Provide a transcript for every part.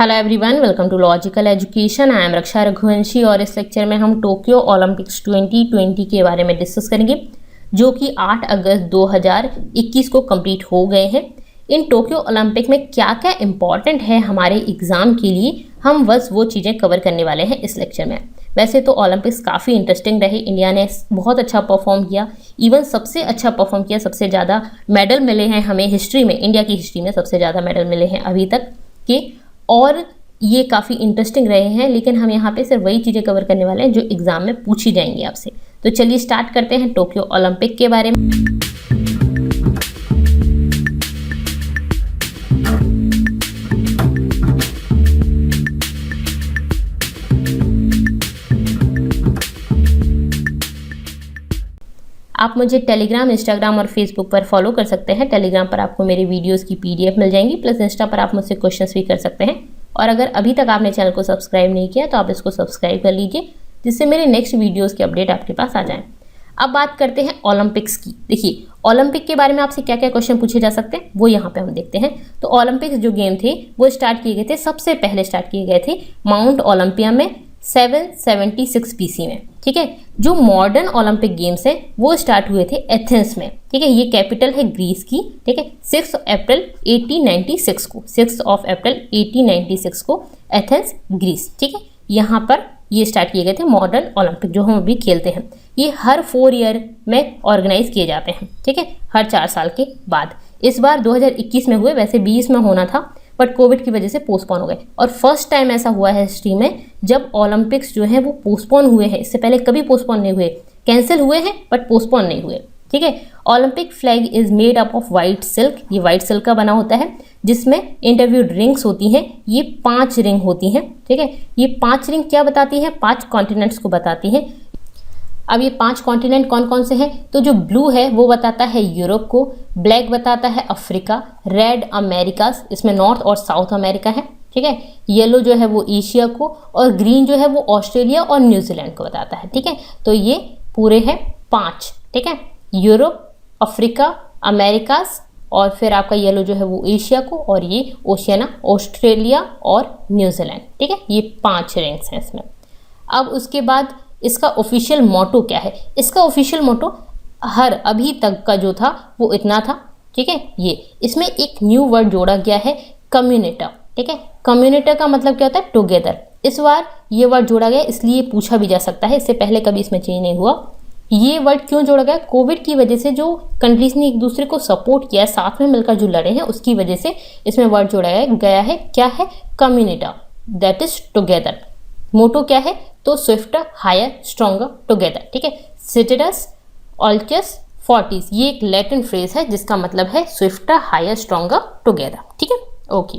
Hello everyone, welcome to logical education. I am Raksha Raghuvanshi और इस lecture में हम टोक्यो ओलंपिक्स 2020 के बारे में डिस्कस करेंगे, जो कि 8 अगस्त 2021 को कंप्लीट हो गए हैं। इन टोक्यो ओलंपिक में क्या क्या इंपॉर्टेंट है हमारे एग्ज़ाम के लिए, हम बस वो चीज़ें कवर करने वाले हैं इस लेक्चर में। वैसे तो ओलंपिक्स काफ़ी इंटरेस्टिंग रहे, इंडिया ने बहुत अच्छा परफॉर्म किया, इवन सबसे अच्छा परफॉर्म किया, सबसे ज़्यादा मेडल मिले हैं हमें हिस्ट्री में, इंडिया की हिस्ट्री में सबसे ज़्यादा मेडल मिले हैं अभी तक के, और ये काफ़ी इंटरेस्टिंग रहे हैं। लेकिन हम यहाँ पे सिर्फ वही चीज़ें कवर करने वाले हैं जो एग्ज़ाम में पूछी जाएंगी आपसे। तो चलिए स्टार्ट करते हैं टोक्यो ओलंपिक के बारे में। आप मुझे टेलीग्राम, इंस्टाग्राम और फेसबुक पर फॉलो कर सकते हैं। टेलीग्राम पर आपको मेरे वीडियोस की पीडीएफ मिल जाएंगी, प्लस इंस्टा पर आप मुझसे क्वेश्चंस भी कर सकते हैं। और अगर अभी तक आपने चैनल को सब्सक्राइब नहीं किया तो आप इसको सब्सक्राइब कर लीजिए, जिससे मेरे नेक्स्ट वीडियोस के अपडेट आपके पास आ जाएं। अब बात करते हैं ओलंपिक्स की। देखिए, ओलंपिक के बारे में आपसे क्या क्या क्वेश्चन पूछे जा सकते हैं वो यहाँ पे हम देखते हैं। तो ओलंपिक्स जो गेम थे वो स्टार्ट किए गए थे, सबसे पहले स्टार्ट किए गए थे माउंट ओलंपिया में 776 BC में। ठीक है, जो मॉडर्न ओलंपिक गेम्स है वो स्टार्ट हुए थे एथेंस में। ठीक है, ये कैपिटल है ग्रीस की। ठीक है, 6 अप्रैल 1896 को, 6 अप्रैल 1896 को एथेंस, ग्रीस। ठीक है, यहाँ पर ये स्टार्ट किए गए थे मॉडर्न ओलंपिक, जो हम अभी खेलते हैं। ये हर 4 ईयर में ऑर्गेनाइज किए जाते हैं। ठीक है, हर 4 साल के बाद। इस बार 2021 में हुए, वैसे 20 में होना था, बट कोविड की वजह से पोस्टपोन हो गए। और फर्स्ट टाइम ऐसा हुआ है हिस्ट्री में जब ओलंपिक्स जो है वो पोस्टपोन हुए हैं। इससे पहले कभी पोस्टपोन नहीं हुए, कैंसिल हुए हैं बट पोस्टपोन नहीं हुए। ठीक है, Olympic flag is made up of white silk. ये वाइट सिल्क का बना होता है, जिसमें इंटरव्यूड रिंग्स होती हैं। ये 5 रिंग होती हैं। ठीक है, ये 5 रिंग क्या बताती हैं? 5 कॉन्टिनेंट्स को बताती हैं। अब ये 5 कॉन्टिनेंट कौन कौन से हैं? तो जो ब्लू है वो बताता है यूरोप को, ब्लैक बताता है अफ्रीका, रेड अमेरिकास, इसमें नॉर्थ और साउथ अमेरिका है। ठीक है, येलो जो है वो एशिया को, और ग्रीन जो है वो ऑस्ट्रेलिया और न्यूजीलैंड को बताता है। ठीक है, तो ये पूरे हैं 5। ठीक है, यूरोप, अफ्रीका, अमेरिकास, और फिर आपका येलो जो है वो एशिया को, और ये ओशियाना, ऑस्ट्रेलिया और न्यूजीलैंड। ठीक है, ये 5 रिंग्स हैं इसमें। अब उसके बाद इसका ऑफिशियल मोटो क्या है? इसका ऑफिशियल मोटो हर अभी तक का जो था वो इतना था। ठीक है, ये इसमें एक न्यू वर्ड जोड़ा गया है, कम्युनिटा। ठीक है, कम्युनिटा का मतलब क्या होता है? टुगेदर। इस बार ये वर्ड जोड़ा गया, इसलिए पूछा भी जा सकता है, इससे पहले कभी इसमें चेंज नहीं हुआ। ये वर्ड क्यों जोड़ा गया? कोविड की वजह से जो कंट्रीज ने एक दूसरे को सपोर्ट किया है, साथ में मिलकर जो लड़े हैं, उसकी वजह से इसमें वर्ड जोड़ा गया है। क्या है? कम्युनिटा, दैट इज टुगेदर। मोटो क्या है? तो स्विफ्टर, हायर, स्ट्रॉन्गर, टुगेदर। ठीक है, सिटिडस, ऑल्चस, फोर्टिस, ये एक लैटिन फ्रेज है जिसका मतलब है स्विफ्टर, हायर, स्ट्रॉन्गर, टुगेदर। ठीक है, ओके।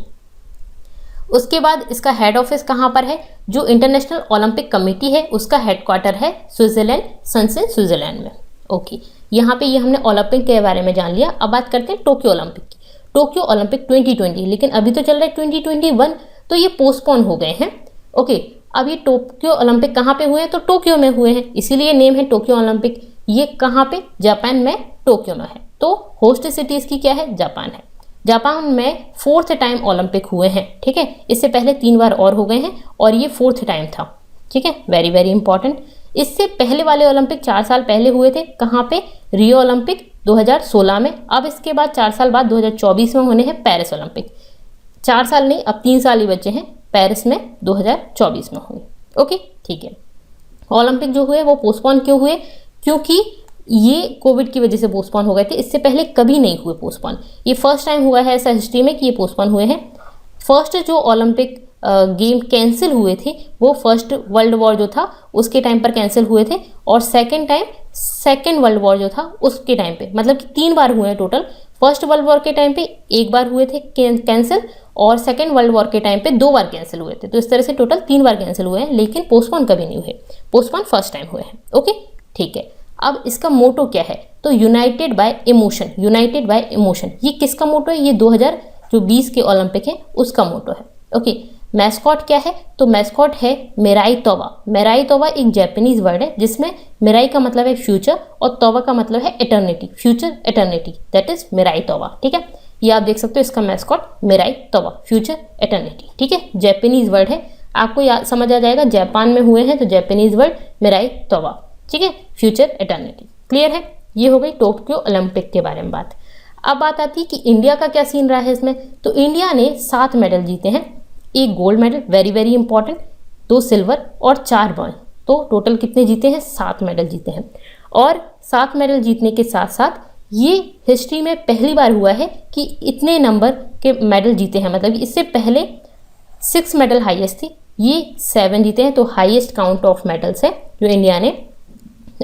उसके बाद इसका हेड ऑफिस कहाँ पर है? जो इंटरनेशनल ओलंपिक कमेटी है उसका हेडक्वार्टर है स्विट्जरलैंड, सनसेन, स्विट्जरलैंड में। ओके, यहाँ पे ये हमने ओलंपिक के बारे में जान लिया। अब बात करते हैं टोक्यो ओलंपिक की। टोक्यो ओलंपिक 2020, लेकिन अभी तो चल रहा है 2021, तो ये पोस्टपोन हो गए हैं। ओके, अब ये टोक्यो ओलंपिक कहाँ पे हुए हैं? तो टोक्यो में हुए हैं, इसीलिए नेम है टोक्यो ओलंपिक। ये कहाँ पे? जापान में, टोक्यो में है। तो होस्ट सिटीज की क्या है? जापान है। जापान में 4th टाइम ओलंपिक हुए हैं। ठीक है, इससे पहले 3 बार और हो गए हैं, और ये 4th टाइम था। ठीक है, वेरी वेरी इंपॉर्टेंट। इससे पहले वाले ओलंपिक 4 साल पहले हुए थे। कहाँ पे? रियो ओलंपिक 2016 में। अब इसके बाद 4 साल बाद 2024 में होने हैं पेरिस ओलंपिक। 4 साल नहीं, अब 3 साल ही बचे हैं, पेरिस में 2024 में होंगे। ओके, ठीक है। ओलंपिक जो हुए वो पोस्टपोन क्यों हुए? क्योंकि ये कोविड की वजह से पोस्टपोन हो गए थे, इससे पहले कभी नहीं हुए पोस्टपोन। ये फर्स्ट टाइम हुआ है ऐसा हिस्ट्री में कि ये पोस्टपोन हुए हैं। फर्स्ट जो ओलंपिक गेम कैंसिल हुए थे वो फर्स्ट वर्ल्ड वॉर जो था उसके टाइम पर कैंसिल हुए थे, और second time second world war जो था उसके टाइम पे, मतलब कि 3 बार हुए हैं टोटल। फर्स्ट वर्ल्ड वॉर के टाइम पे 1 बार हुए थे कैंसिल, और सेकेंड वर्ल्ड वॉर के टाइम पे 2 बार कैंसिल हुए थे। तो इस तरह से टोटल 3 बार कैंसिल हुए हैं, लेकिन पोस्टपोन कभी नहीं हुए। पोस्टपोन फर्स्ट टाइम हुए हैं। ओके, ठीक है। अब इसका मोटो क्या है? तो United bye emotion, United bye emotion. ये किसका मोटो है? ये 2020 के ओलंपिक है उसका मोटो है। ओके, मैस्कॉट क्या है? तो मैस्कॉट है मिराई तोवा। मिराई तोवा एक जापानीज वर्ड है जिसमें मिराई का मतलब है फ्यूचर और तोवा का मतलब है eternity, future eternity, that is Mirai Towa. ठीक है, ये आप देख सकते हो, इसका mascot Mirai Towa, future eternity. ठीक है, जापानीज वर्ड है, आपको समझ आ जाएगा, जापान में हुए हैं तो जापानीज वर्ड मिराई तोवा। ठीक है, फ्यूचर एटर्निटी। क्लियर है, ये हो गई टोक्यो ओलंपिक के बारे में बात। अब बात आती है कि इंडिया का क्या सीन रहा है इसमें। तो इंडिया ने 7 मेडल जीते हैं, 1 gold medal, very very important, 2 silver और 4 ब्रॉन्ज। तो टोटल कितने जीते हैं, 7 मेडल जीते हैं। और 7 मेडल जीतने के साथ साथ ये हिस्ट्री में पहली बार हुआ है कि इतने नंबर के मेडल जीते हैं, मतलब इससे पहले 6 मेडल हाईएस्ट थी, ये 7 जीते हैं। तो हाईएस्ट काउंट ऑफ मेडल्स है जो इंडिया ने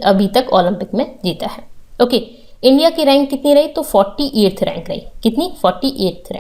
अभी तक ओलंपिक में जीता है। ओके, इंडिया की रैंक कितनी रही, तो 48th रैंक रही। कितनी, 48th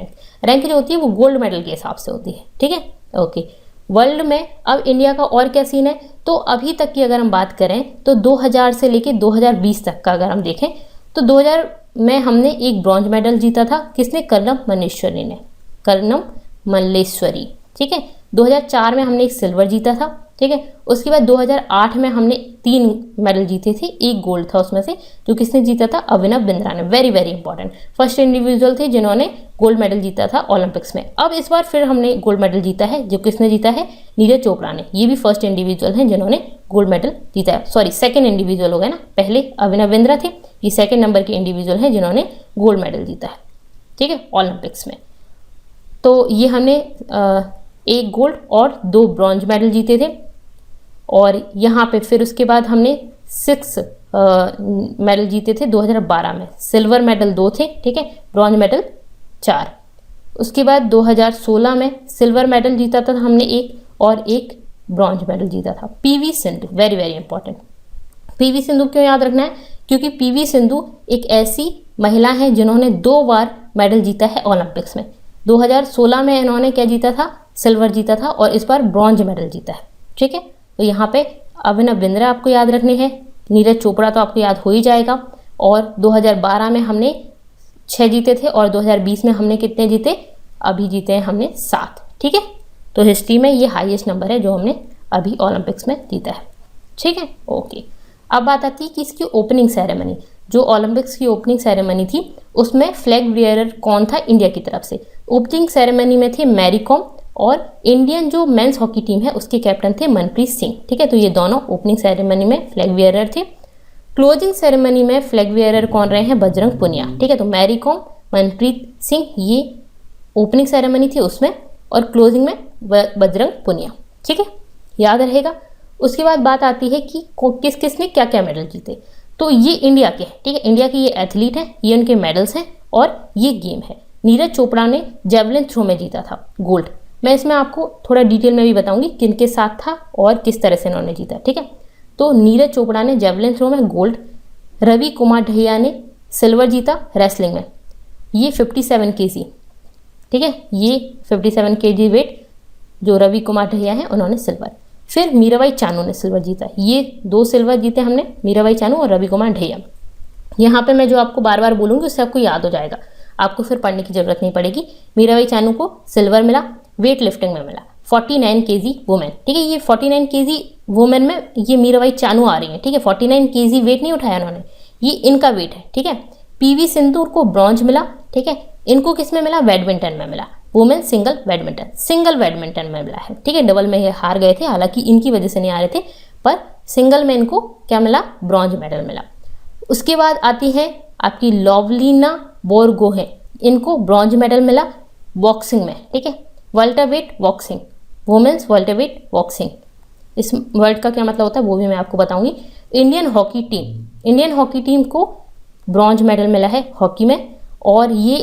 रैंक जो होती है वो गोल्ड मेडल के हिसाब से होती है। ठीक है, ओके। वर्ल्ड में अब इंडिया का और क्या सीन है, तो अभी तक की अगर हम बात करें तो 2000 से लेके 2020 तक का अगर हम देखें तो 2000 में हमने एक ब्रॉन्ज मेडल जीता था, किसने, कर्णम मल्लेश्वरी ने, कर्णम मल्लेश्वरी। ठीक है, 2004 में हमने एक सिल्वर जीता था। ठीक है, उसके बाद 2008 में हमने 3 मेडल जीते थे, 1 गोल्ड था उसमें से, जो किसने जीता था, अभिनव बिंद्रा ने, very very important, first individual थे जिन्होंने गोल्ड मेडल जीता था ओलंपिक्स में। अब इस बार फिर हमने गोल्ड मेडल जीता है, जो किसने जीता है, नीरज चोपड़ा ने। ये भी फर्स्ट इंडिविजुअल हैं जिन्होंने गोल्ड मेडल जीता है, सॉरी सेकेंड इंडिविजुअल हो गए ना, पहले अभिनव बिंद्रा थे, ये सेकेंड नंबर के इंडिविजुअल हैं जिन्होंने गोल्ड मेडल जीता है। ठीक है, ओलंपिक्स में। तो ये हमने 1 गोल्ड और 2 ब्रॉन्ज मेडल जीते थे। और यहाँ पे फिर उसके बाद हमने 6 मेडल जीते थे 2012 में, सिल्वर मेडल 2 थे। ठीक है, ब्रॉन्ज मेडल 4। उसके बाद 2016 में सिल्वर मेडल जीता था हमने 1 और 1 ब्रॉन्ज मेडल जीता था। PV Sindhu, very very important. PV Sindhu क्यों याद रखना है, क्योंकि पीवी सिंधु एक ऐसी महिला है जिन्होंने 2 बार मेडल जीता है ओलंपिक्स में। 2016 में इन्होंने क्या जीता था, सिल्वर जीता था, और इस बार ब्रॉन्ज मेडल जीता है। ठीक है, तो यहाँ पे अभिनव बिंद्रा आपको याद रखने हैं, नीरज चोपड़ा तो आपको याद हो ही जाएगा, और 2012 में हमने 6 जीते थे, और 2020 में हमने कितने जीते, अभी जीते हैं हमने 7। ठीक है, तो हिस्ट्री में ये हाईएस्ट नंबर है जो हमने अभी ओलंपिक्स में जीता है। ठीक है, ओके। अब बात आती है कि इसकी ओपनिंग सेरेमनी, जो ओलंपिक्स की ओपनिंग सेरेमनी थी उसमें फ्लैग बियरर कौन था इंडिया की तरफ से। ओपनिंग सेरेमनी में थे मैरी कॉम, और इंडियन जो मेंस हॉकी टीम है उसके कैप्टन थे मनप्रीत सिंह। ठीक है, तो ये दोनों ओपनिंग सेरेमनी में फ्लैग बियरर थे। क्लोजिंग सेरेमनी में फ्लैग बियरर कौन रहे हैं, बजरंग पुनिया। ठीक है, तो मैरी कॉम, मनप्रीत सिंह, ये ओपनिंग सेरेमनी थी उसमें, और क्लोजिंग में बजरंग पुनिया। ठीक है, याद रहेगा। उसके बाद बात आती है कि किस किसने क्या क्या मेडल जीते। तो ये इंडिया के, ठीक है, इंडिया के ये एथलीट हैं, ये उनके मेडल्स हैं, और ये गेम है। नीरज चोपड़ा ने जेवलिन थ्रो में जीता था गोल्ड। मैं इसमें आपको थोड़ा डिटेल में भी बताऊंगी किन के साथ था और किस तरह से इन्होंने जीता। ठीक है, तो नीरज चोपड़ा ने जेवलिन थ्रो में गोल्ड, रवि कुमार ढहिया ने सिल्वर जीता रेसलिंग में, ये 57 kg। ठीक है, ये 57 kg वेट जो रवि कुमार ढहिया हैं उन्होंने सिल्वर। फिर मीराबाई चानू ने सिल्वर जीता, ये 2 सिल्वर जीते हमने, मीराबाई चानू और रवि कुमार ढहिया। यहाँ पे मैं जो आपको बार बार बोलूँगी उससे आपको याद हो जाएगा, आपको फिर पढ़ने की जरूरत नहीं पड़ेगी। मीराबाई चानू को सिल्वर मिला, वेट लिफ्टिंग में मिला 49 kg वुमेन। ठीक है, ये 49 kg वुमेन में ये मीराबाई चानू आ रही है। ठीक है, 49 kg वेट नहीं उठाया उन्होंने, ये इनका वेट है। ठीक है, पीवी सिंधु को ब्रॉन्ज मिला। ठीक है, इनको किस में मिला, बैडमिंटन में मिला, वुमेन सिंगल बैडमिंटन में मिला है। ठीक है, डबल में ये हार गए थे, हालांकि इनकी वजह से नहीं आ रहे थे, पर सिंगल में इनको क्या मिला, ब्रॉन्ज मेडल मिला। उसके बाद आती है आपकी लवलीना बोरगोहेन, इनको ब्रॉन्ज मेडल मिला बॉक्सिंग में। ठीक है, welterweight boxing, women's welterweight boxing. इस वर्ड का क्या मतलब होता है वो भी मैं आपको बताऊंगी। इंडियन हॉकी टीम को ब्रॉन्ज मेडल मिला है हॉकी में, और ये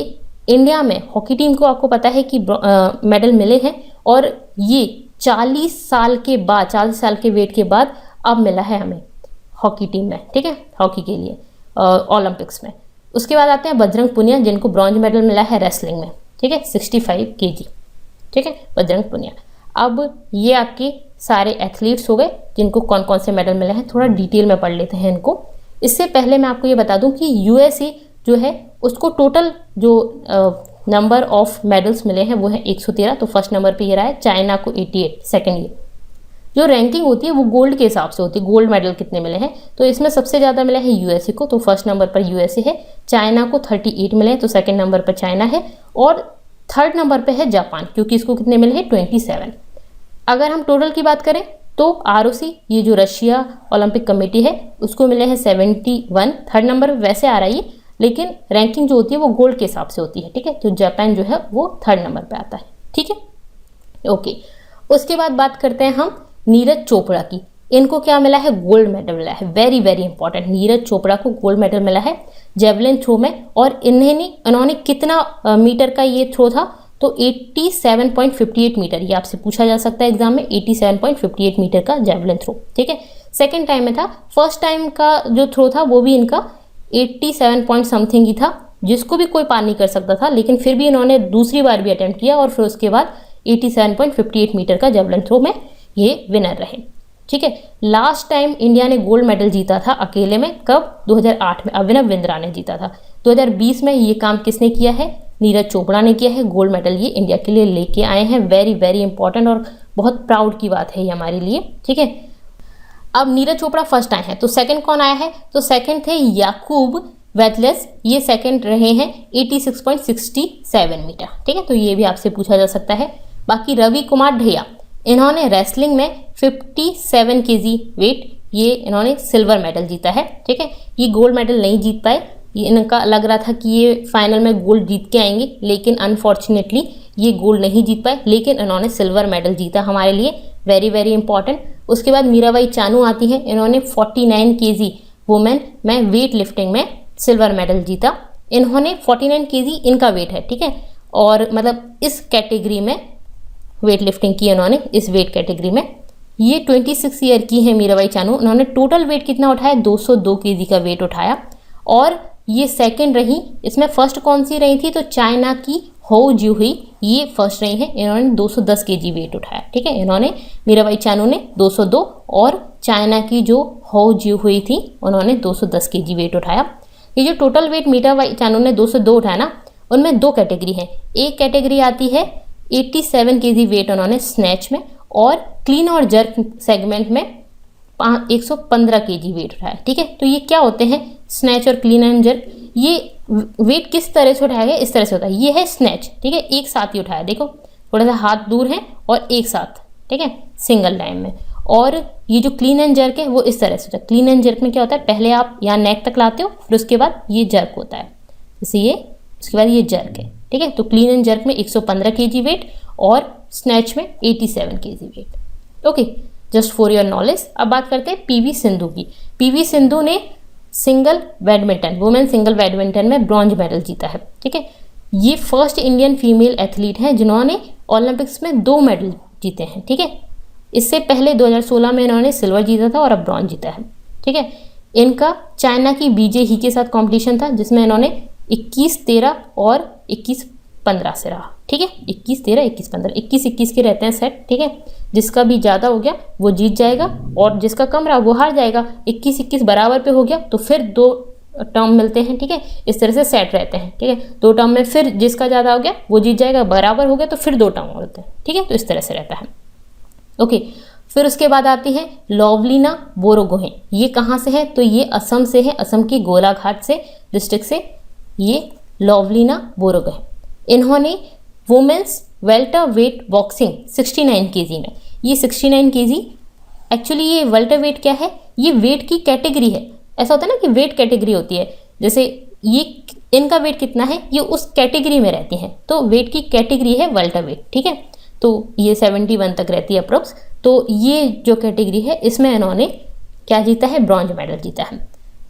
इंडिया में हॉकी टीम को आपको पता है कि मेडल मिले हैं, और ये 40 साल के वेट के बाद अब मिला है हमें हॉकी टीम में। ठीक है, हॉकी के लिए ओलंपिक्स में। उसके बाद आते हैं बजरंग पुनिया, जिनको ब्रॉन्ज मेडल मिला है रेसलिंग में। ठीक है, 65 kg। ठीक है, बजरंग पुनिया। अब ये आपके सारे एथलीट्स हो गए जिनको कौन कौन से मेडल मिले हैं, थोड़ा डिटेल में पढ़ लेते हैं इनको। इससे पहले मैं आपको ये बता दूं कि यूएसए जो है उसको टोटल जो नंबर ऑफ मेडल्स मिले हैं वो है 113, तो फर्स्ट नंबर पे ये रहा है। चाइना को 88, सेकेंड ये। जो रैंकिंग होती है वो गोल्ड के हिसाब से होती है, गोल्ड मेडल कितने मिले हैं। तो इसमें सबसे ज़्यादा मिला है यूएसए को, तो फर्स्ट नंबर पर यूएसए है। चाइना को 38 मिले हैं, तो सेकंड नंबर पर चाइना है। और थर्ड नंबर पर है जापान, क्योंकि इसको कितने मिले हैं 27। अगर हम टोटल की बात करें तो आरओसी, ये जो रशिया ओलंपिक कमेटी है, उसको मिले हैं 71, थर्ड नंबर वैसे आ रही है, लेकिन रैंकिंग जो होती है वो गोल्ड के हिसाब से होती है, ठीक है। तो जापान जो है वो थर्ड नंबर पे आता है, ठीक है, ओके। उसके बाद बात करते हैं हम नीरज चोपड़ा की। इनको क्या मिला है, गोल्ड मेडल मिला है, very very important. Neeraj Chopra को गोल्ड मेडल मिला है जेवलिन थ्रो में। और इन्होंने कितना मीटर का ये थ्रो था, तो 87.58 मीटर, ये आपसे पूछा जा सकता है एग्जाम में, 87.58 मीटर का जेवलिन थ्रो, ठीक है। सेकेंड टाइम में था, फर्स्ट टाइम का जो थ्रो था वो भी इनका 87 पॉइंट समथिंग ही था, जिसको भी कोई पार नहीं कर सकता था, लेकिन फिर भी इन्होंने दूसरी बार भी अटेम्प्ट किया और फिर उसके बाद 87.58 मीटर का जेवलिन थ्रो में ये विनर रहे, ठीक है। लास्ट टाइम इंडिया ने गोल्ड मेडल जीता था अकेले में, कब, 2008 में अभिनव बिंद्रा ने जीता था। 2020 में ये काम किसने किया है, नीरज चोपड़ा ने किया है। गोल्ड मेडल ये इंडिया के लिए लेके आए हैं, वेरी वेरी इंपॉर्टेंट और बहुत प्राउड की बात है ये हमारे लिए, ठीक है। अब नीरज चोपड़ा फर्स्ट आए हैं, तो सेकंड कौन आया है, तो सेकंड थे याकूब वेथलेस, ये सेकंड रहे हैं 86.67 मीटर, ठीक है। तो ये भी आपसे पूछा जा सकता है। बाकी रवि कुमार ढैया, इन्होंने रेसलिंग में 57 kg वेट, ये इन्होंने सिल्वर मेडल जीता है, ठीक है। ये गोल्ड मेडल नहीं जीत पाए, ये इनका लग रहा था कि ये फाइनल में गोल्ड जीत के आएंगे, लेकिन अनफॉर्चुनेटली ये गोल्ड नहीं जीत पाए, लेकिन इन्होंने सिल्वर मेडल जीता हमारे लिए, वेरी वेरी इंपॉर्टेंट। उसके बाद मीराबाई चानू आती हैं, इन्होंने 49 kg वुमेन में वेट लिफ्टिंग में सिल्वर मेडल जीता। इन्होंने 49 kg इनका वेट है, ठीक है, और मतलब इस कैटेगरी में वेट लिफ्टिंग की इन्होंने, इस वेट कैटेगरी में। ये 26 ईयर की है मीराबाई चानू, उन्होंने टोटल वेट कितना उठाया, 202 kg का वेट उठाया, और ये सेकंड रही। इसमें फर्स्ट कौन सी रही थी, तो चाइना की हो जी हुई, ये फर्स्ट रही है, इन्होंने 210 kg वेट उठाया, ठीक है। इन्होंने मीराबाई चानू ने 202 और चाइना की जो हो जी हुई थी उन्होंने 210 kg वेट उठाया। ये जो टोटल वेट मीराबाई चानू ने 202 उठाया ना, उनमें दो कैटेगरी है। एक कैटेगरी आती है 87 kg वेट उन्होंने स्नैच में, और क्लीन और जर्क सेगमेंट में 115 kg वेट उठाया, ठीक है। तो ये क्या होते हैं, स्नैच और क्लीन एंड जर्क। ये वेट किस तरह से उठाया गया, इस तरह से होता है, ये है स्नैच, ठीक है, एक साथ ही उठाया, देखो थोड़ा सा हाथ दूर है और एक साथ, ठीक है, सिंगल टाइम में। और ये जो क्लीन एंड जर्क है वो इस तरह से होता है। क्लीन एंड जर्क में क्या होता है, पहले आप यहाँ नेक तक लाते हो, फिर उसके बाद ये जर्क होता है, जैसे ये, उसके बाद ये जर्क है, ठीक है। तो क्लीन एंड जर्क में 115 kg वेट और स्नैच में 87 kg weight, okay, just for your knowledge. अब बात करते हैं पीवी सिंधु की। पीवी सिंधु ने single badminton, women single badminton में ब्रॉन्ज मेडल जीता है, ठीक है। ये फर्स्ट इंडियन फीमेल एथलीट हैं जिन्होंने ओलंपिक्स में 2 मेडल जीते हैं, ठीक है। इससे पहले 2016 में इन्होंने सिल्वर जीता था और अब ब्रॉन्ज जीता है, ठीक है। इनका चाइना की बीजे ही के साथ कॉम्पिटिशन था, जिसमें इन्होंने 21-13 और 21-15 से रहा, ठीक है। 21-13, 21-15, 21-21 के रहते हैं सेट, ठीक है। जिसका भी ज़्यादा हो गया वो जीत जाएगा, और जिसका कम रहा वो हार जाएगा। 21-21 बराबर पे हो गया तो फिर 2 टर्म मिलते हैं, ठीक है। इस तरह से सेट रहते हैं, ठीक है। 2 टर्म में फिर जिसका ज़्यादा हो गया वो जीत जाएगा, बराबर हो गया तो फिर 2 टर्म होते हैं, ठीक है। तो इस तरह से रहता है, ओके। फिर उसके बाद आती है लवलीना बोरोगोहेन। ये कहाँ से है, तो ये असम से है, असम की गोलाघाट से डिस्ट्रिक्ट से ये लवलीना बोरोगोहेन। इन्होंने women's welterweight boxing 69 kg में, ये 69 kg, एक्चुअली ये वेल्टर वेट क्या है, ये वेट की कैटेगरी है। ऐसा होता है ना कि वेट कैटेगरी होती है, जैसे ये इनका वेट कितना है, ये उस कैटेगरी में रहती हैं, तो वेट की कैटेगरी है वेल्टर वेट, ठीक है। तो ये 71 तक रहती है अप्रोक्स। तो ये जो कैटेगरी है इसमें इन्होंने क्या जीता है, ब्रॉन्ज मेडल जीता है।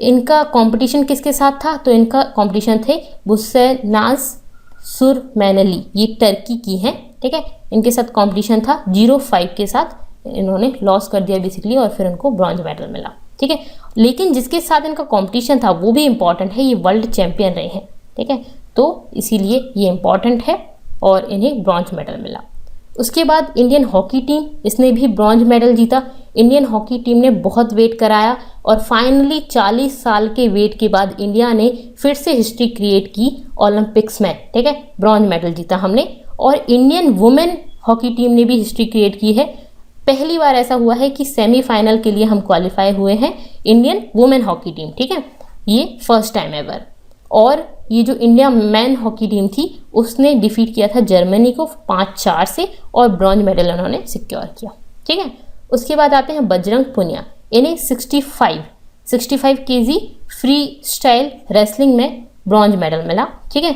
इनका कंपटीशन किसके साथ था, तो इनका कंपटीशन थे बुसेनाज सुरमैनली, ये टर्की की हैं, ठीक है। इनके साथ कंपटीशन था 0-5 के साथ, इन्होंने लॉस कर दिया बेसिकली, और फिर उनको ब्रॉन्ज मेडल मिला, ठीक है। लेकिन जिसके साथ इनका कंपटीशन था वो भी इंपॉर्टेंट है, ये वर्ल्ड चैंपियन रहे हैं, ठीक है। तो इसीलिए ये इंपॉर्टेंट है और इन्हें ब्रॉन्ज मेडल मिला। उसके बाद इंडियन हॉकी टीम, इसने भी ब्रॉन्ज मेडल जीता। इंडियन हॉकी टीम ने बहुत वेट कराया और फाइनली 40 साल के वेट के बाद इंडिया ने फिर से हिस्ट्री क्रिएट की ओलंपिक्स में, ठीक है। ब्रॉन्ज मेडल जीता हमने। और इंडियन वुमेन हॉकी टीम ने भी हिस्ट्री क्रिएट की है। पहली बार ऐसा हुआ है कि सेमीफाइनल के लिए हम क्वालिफाई हुए हैं इंडियन वुमेन हॉकी टीम, ठीक है, ये फर्स्ट टाइम एवर। और ये जो इंडिया मैन हॉकी टीम थी उसने डिफीट किया था जर्मनी को 5-4 से और ब्रॉन्ज मेडल उन्होंने सिक्योर किया, ठीक है। उसके बाद आते हैं बजरंग पुनिया, इन्हें 65 केजी फ्री स्टाइल रेसलिंग में ब्रॉन्ज मेडल मिला, ठीक है।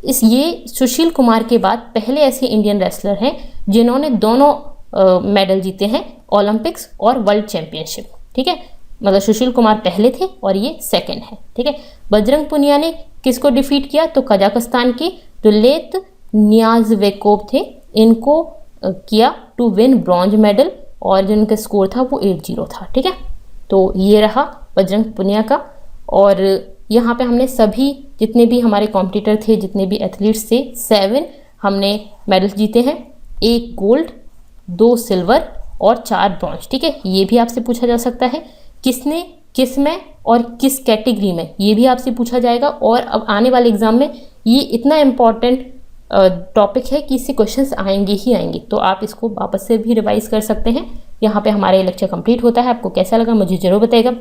ये सुशील कुमार के बाद पहले ऐसे इंडियन रेसलर हैं जिन्होंने दोनों मेडल जीते हैं, ओलंपिक्स और वर्ल्ड चैंपियनशिप, ठीक है। मतलब सुशील कुमार पहले थे और ये सेकंड है, ठीक है। बजरंग पुनिया ने किसको डिफीट किया, तो कजाकिस्तान के दुलेत नियाज़वेकोव थे, इनको किया टू विन ब्रॉन्ज मेडल और जिनका स्कोर था वो 8-0 था, ठीक है। तो ये रहा बजरंग पुनिया का। और यहाँ पे हमने सभी जितने भी हमारे कॉम्पिटिटर थे, जितने भी एथलीट्स थे, 7 हमने मेडल्स जीते हैं, 1 गोल्ड, 2 सिल्वर और 4 ब्रॉन्ज, ठीक है। ये भी आपसे पूछा जा सकता है किसने किस में और किस कैटेगरी में, ये भी आपसे पूछा जाएगा। और अब आने वाले एग्जाम में ये इतना इम्पॉर्टेंट टॉपिक है कि इससे क्वेश्चंस आएंगे ही आएंगे, तो आप इसको वापस से भी रिवाइज कर सकते हैं। यहाँ पे हमारा ये लेक्चर कंप्लीट होता है। आपको कैसा लगा मुझे जरूर बताइएगा।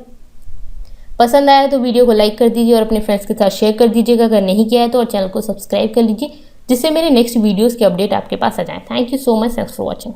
पसंद आया तो वीडियो को लाइक कर दीजिए और अपने फ्रेंड्स के साथ शेयर कर दीजिएगा। अगर नहीं किया है तो और चैनल को सब्सक्राइब कर लीजिए, जिससे मेरे नेक्स्ट वीडियोज़ के अपडेट आपके पास आ जाए। Thank you so much, thanks for watching.